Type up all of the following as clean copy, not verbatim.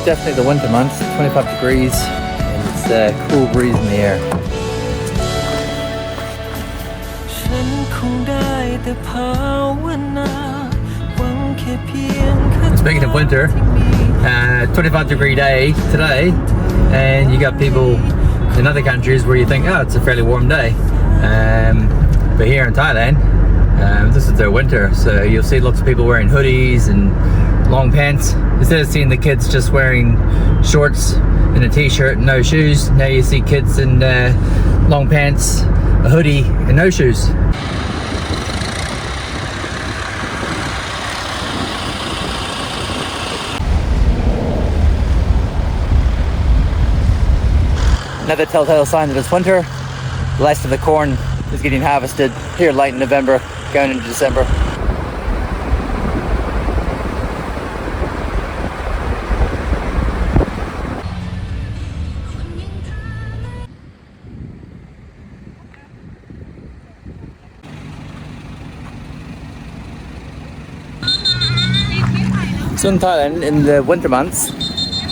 definitely the winter months, 25 degrees, and it's a cool breeze in the air. Speaking of winter, 25 degree day today, and you got people in other countries where you think, oh, it's a fairly warm day. But here in Thailand, this is their winter, so you'll see lots of people wearing hoodies and long pants. Instead of seeing the kids just wearing shorts and a t-shirt and no shoes, now you see kids in long pants, a hoodie and no shoes. Another telltale sign that it's winter. The last of the corn is getting harvested here late in November, going into December. So in Thailand, in the winter months,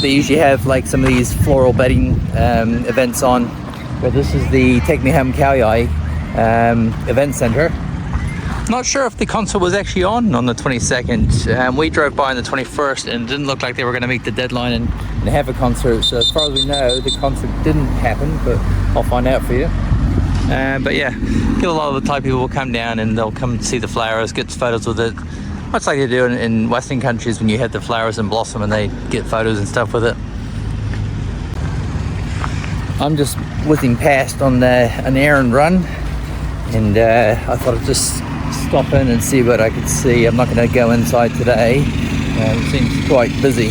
they usually have like some of these floral bedding events on. But this is the Take Me Home Khao Yai event center. Not sure if the concert was actually on the 22nd. We drove by on the 21st and it didn't look like they were going to meet the deadline and have a concert. So as far as we know, the concert didn't happen, but I'll find out for you. But yeah, get a lot of the Thai people will come down and they'll come see the flowers, get photos with it. Much like they do in Western countries when you have the flowers and blossom and they get photos and stuff with it. I'm just whizzing past on an errand run, and I thought I'd just stop in and see what I could see. I'm not going to go inside today. It seems quite busy.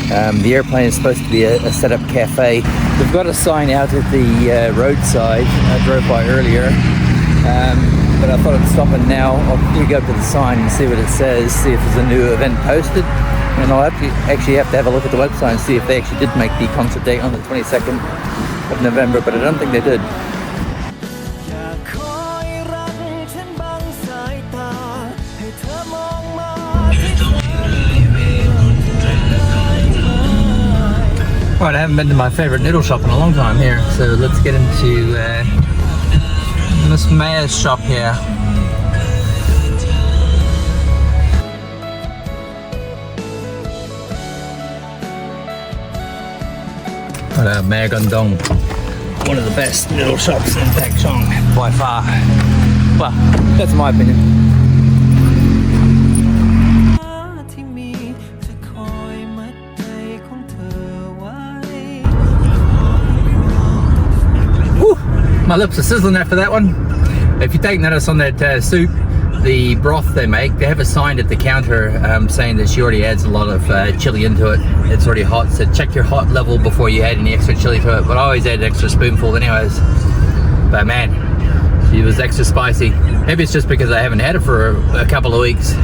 The airplane is supposed to be a set-up cafe. They've got a sign out at the roadside. I drove by earlier. But I thought I'd stop in now. I'll go up to the sign and see what it says, see if there's a new event posted. And I'll actually have to have a look at the website and see if they actually did make the concert date on the 22nd of November, but I don't think they did. Right, I haven't been to my favorite noodle shop in a long time here, so let's get into Miss Maya's shop here. Maya Gandong, one of the best noodle shops in Chong by far. Well, that's my opinion. Whew, my lips are sizzling after that one. If you take notice on that soup, the broth they make, they have a sign at the counter saying that she already adds a lot of chili into it. It's already hot, so check your hot level before you add any extra chili to it. But I always add an extra spoonful anyways. But man, she was extra spicy. Maybe it's just because I haven't had it for a couple of weeks.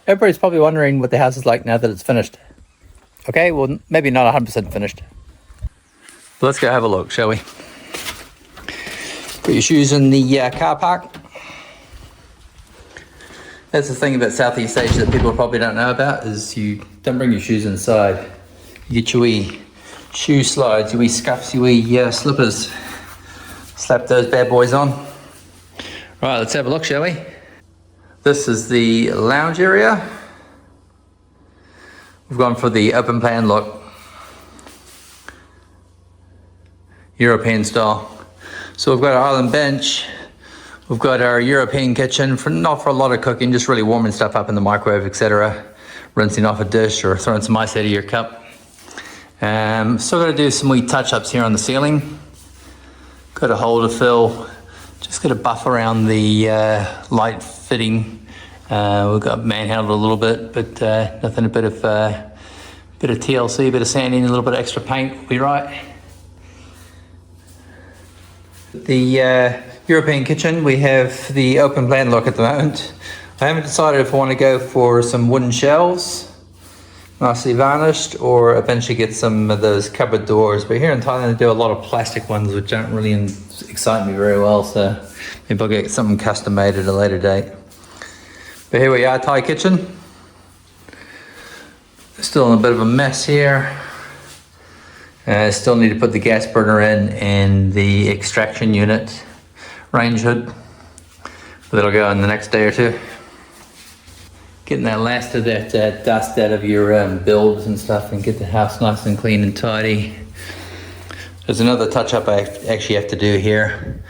Everybody's probably wondering what the house is like now that it's finished. Okay, well, maybe not 100% finished. But let's go have a look, shall we? Put your shoes in the car park. That's the thing about Southeast Asia that people probably don't know about, is you don't bring your shoes inside. You get your wee shoe slides, your wee scuffs, your wee slippers. Slap those bad boys on. Right, let's have a look, shall we? This is the lounge area. We've gone for the open plan look. European style. So we've got our island bench. We've got our European kitchen, not for a lot of cooking, just really warming stuff up in the microwave, etc. Rinsing off a dish or throwing some ice out of your cup. Still got to do some wee touch-ups here on the ceiling. Got a hole to fill. Just got to buff around the light fitting. We've got manhandled a little bit, but nothing. A bit of TLC, a bit of sanding, a little bit of extra paint will be right. The European kitchen, we have the open plan look at the moment. I haven't decided if I want to go for some wooden shelves nicely varnished, or eventually get some of those cupboard doors. But here in Thailand they do a lot of plastic ones, which don't really excite me very well, so maybe I'll get something custom made at a later date. But here we are, Thai kitchen. Still in a bit of a mess here. Still need to put the gas burner in and the extraction unit range hood. That'll go in the next day or two. Getting that last of that dust out of your builds and stuff, and get the house nice and clean and tidy. There's another touch up I actually have to do here,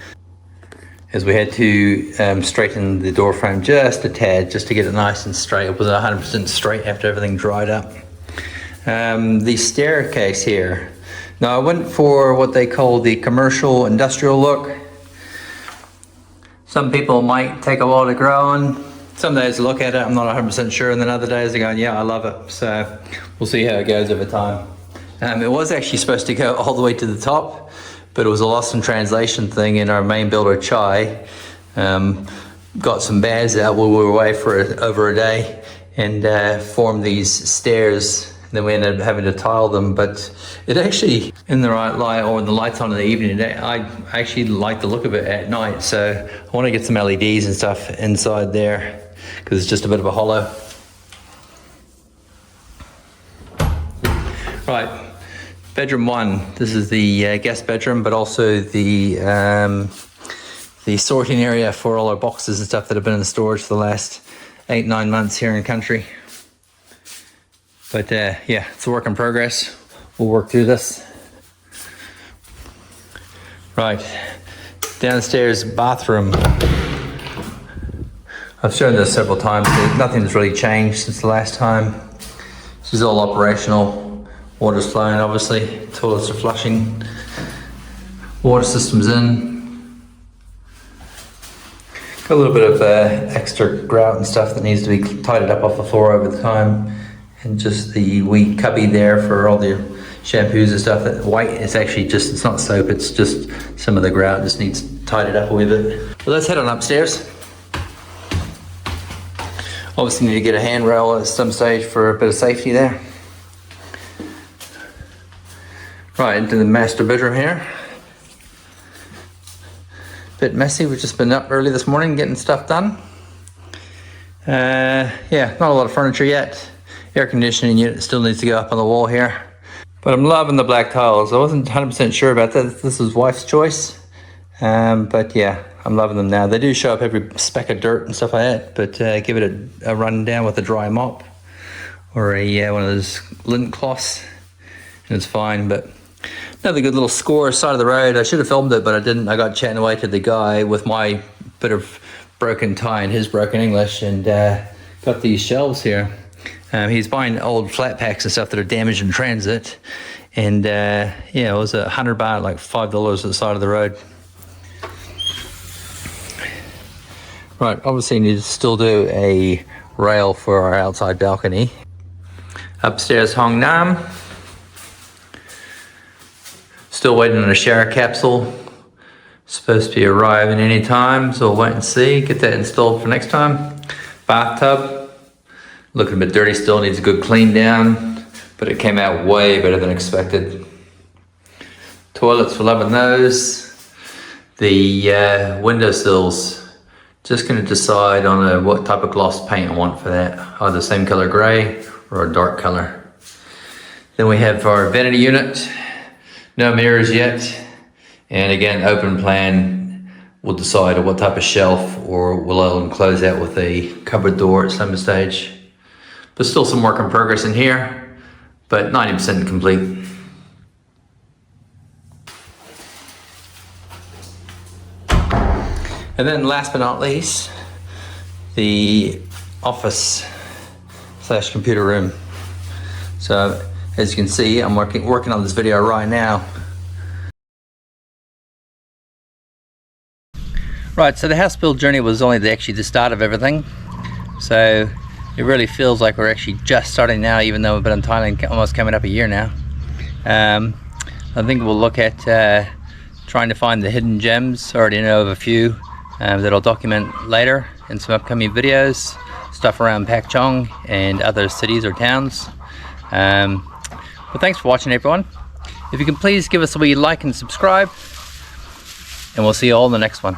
as we had to straighten the door frame just a tad, just to get it nice and straight. It was 100% straight after everything dried up. The staircase here. Now I went for what they call the commercial industrial look. Some people might take a while to grow on. Some days I look at it, I'm not 100% sure, and then other days I go, yeah, I love it. So we'll see how it goes over time. It was actually supposed to go all the way to the top, but it was a lost in translation thing, and our main builder, Chai, got some bags out while we were away for over a day, and formed these stairs. Then we ended up having to tile them, but it actually, in the right light, or when the light's on in the evening, I actually like the look of it at night. So I want to get some LEDs and stuff inside there, because it's just a bit of a hollow. Right, bedroom 1. This is the guest bedroom, but also the sorting area for all our boxes and stuff that have been in the storage for the last 8-9 months here in country. But yeah, it's a work in progress. We'll work through this. Right, downstairs bathroom. I've shown this several times. Nothing's really changed since the last time. This is all operational. Water's flowing, obviously. Toilets are flushing. Water system's in. Got a little bit of extra grout and stuff that needs to be tidied up off the floor over the time. And just the wee cubby there for all the shampoos and stuff. That white is actually just, it's not soap, it's just some of the grout just needs tidied up with it. Well, let's head on upstairs. Obviously need to get a handrail at some stage for a bit of safety there. Right, into the master bedroom here. Bit messy, we've just been up early this morning getting stuff done. Yeah, not a lot of furniture yet. Air conditioning unit still needs to go up on the wall here. But I'm loving the black tiles. I wasn't 100% sure about that. This was wife's choice. But yeah, I'm loving them now. They do show up every speck of dirt and stuff like that, but give it a run down with a dry mop or one of those lint cloths and it's fine. But another good little score, side of the road. I should have filmed it, but I didn't. I got chatting away to the guy with my bit of broken Thai and his broken English, and got these shelves here. He's buying old flat packs and stuff that are damaged in transit, and yeah, it was 100 baht, like $5 at the side of the road. Right, obviously need to still do a rail for our outside balcony. Upstairs, Hong Nam. Still waiting on a shower capsule. Supposed to be arriving any time, so we'll wait and see. Get that installed for next time. Bathtub. Looking a bit dirty still, needs a good clean down, but it came out way better than expected. Toilets, we're loving those. The windowsills, just gonna decide on what type of gloss paint I want for that. Either same color gray or a dark color. Then we have our vanity unit. No mirrors yet. And again, open plan. We'll decide on what type of shelf, or we'll enclose that with a cupboard door at some stage. But still some work in progress in here, but 90% complete. And then last but not least, the office / computer room. So as you can see, I'm working on this video right now. Right, so the house build journey was only actually the start of everything. So it really feels like we're actually just starting now, even though we've been in Thailand almost coming up a year now. I think we'll look at trying to find the hidden gems. Already know of a few that I'll document later in some upcoming videos. Stuff around Chong and other cities or towns. But thanks for watching, everyone. If you can please give us a wee like and subscribe, and we'll see you all in the next one.